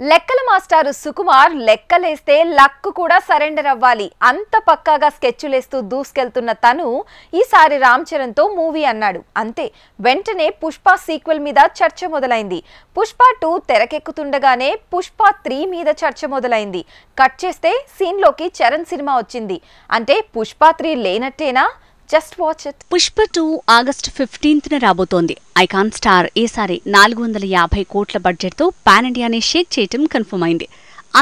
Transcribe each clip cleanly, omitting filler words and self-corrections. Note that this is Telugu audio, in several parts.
లెక్కల మాస్టారు సుకుమార్ లెక్కలేస్తే లక్కు కూడా సరెండర్ అవ్వాలి అంత పక్కాగా స్కెచ్లేస్తూ దూసుకెళ్తున్న తను ఈసారి రామ్ చరణ్ తో మూవీ అన్నాడు అంతే వెంటనే పుష్ప సీక్వెల్ మీద చర్చ మొదలైంది పుష్ప 2 తెరకెక్కుతుండగానే పుష్ప 3 మీద చర్చ మొదలైంది కట్ చేస్తే సీన్ లోకి చరణ్ సినిమా వచ్చింది అంటే పుష్ప 3 లేనట్టేనా Just watch it. Pushpa 2 August 15న రాబోతోంది. ఐకాన్ స్టార్ ఈసారి 450 కోట్ల బడ్జెట్తో పాన్ ఇండియాని షేక్ చేయటం కన్ఫర్మ్ అయింది.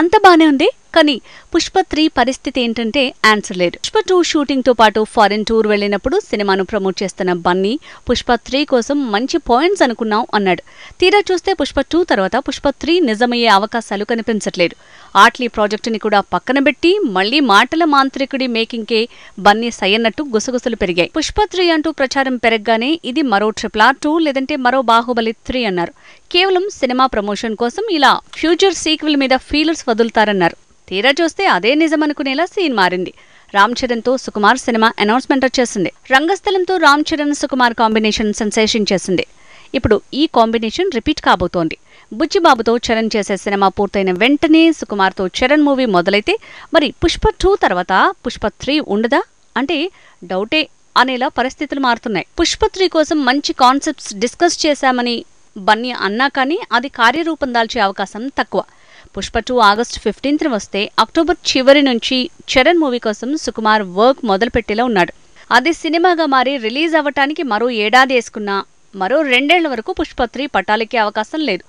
అంత బానే ఉంది. కానీ పుష్ప 3 పరిస్థితి ఏంటంటే ఆన్సర్ లేదు. పుష్ప 2 షూటింగ్ తో పాటు ఫారెన్ టూర్ వెళ్లినప్పుడు సినిమాను ప్రమోట్ చేస్తున్న బన్నీ పుష్ప 3 కోసం మంచి పాయింట్స్ అనుకున్నాం అన్నాడు. తీరా చూస్తే పుష్ప 2 తర్వాత పుష్ప 3 నిజమయ్యే అవకాశాలు కనిపించట్లేదు. ఆట్లీ ప్రాజెక్టుని కూడా పక్కన పెట్టి మళ్లీ మాటల మాంత్రికుడి మేకింగ్కే బన్నీ సయ్యన్నట్టు గుసగుసలు పెరిగాయి. పుష్ప 3 అంటూ ప్రచారం పెరగగానే ఇది మరో RRR2 లేదంటే మరో బాహుబలి 3 అన్నారు. కేవలం సినిమా ప్రమోషన్ కోసం ఇలా ఫ్యూచర్ సీక్వెల్ మీద ఫీలర్స్ వదులుతారన్నారు. తీరా చూస్తే అదే నిజమనుకునేలా సీన్ మారింది. రామ్ చరణ్ తో సుకుమార్ సినిమా అనౌన్స్మెంట్ వచ్చేసింది. రంగస్థలంతో రామ్ చరణ్ సుకుమార్ కాంబినేషన్ సెన్సేషన్ చేసింది. ఇప్పుడు ఈ కాంబినేషన్ రిపీట్ కాబోతోంది. బుచ్చిబాబుతో చరణ్ చేసే సినిమా పూర్తయిన వెంటనే సుకుమార్తో చరణ్ మూవీ మొదలైతే మరి పుష్ప 2 తర్వాత పుష్ప 3 ఉండదా అంటే డౌటే అనేలా పరిస్థితులు మారుతున్నాయి. పుష్ప 3 కోసం మంచి కాన్సెప్ట్స్ డిస్కస్ చేశామని బన్నీ అన్నా కానీ అది కార్యరూపం దాల్చే అవకాశం తక్కువ. పుష్ప 2 ఆగస్టు 15న వస్తే అక్టోబర్ చివరి నుంచి చరణ్ మూవీ కోసం సుకుమార్ వర్క్ మొదలుపెట్టేలా ఉన్నాడు. అది సినిమాగా మారి రిలీజ్ అవ్వటానికి మరో ఏడాది వేసుకున్నా మరో 2 ఏళ్ల వరకు పుష్ప 3 పట్టాలెక్కే అవకాశం లేదు.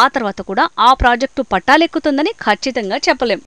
ఆ తర్వాత కూడా ఆ ప్రాజెక్టు పట్టాలెక్కుతుందని ఖచ్చితంగా చెప్పలేం.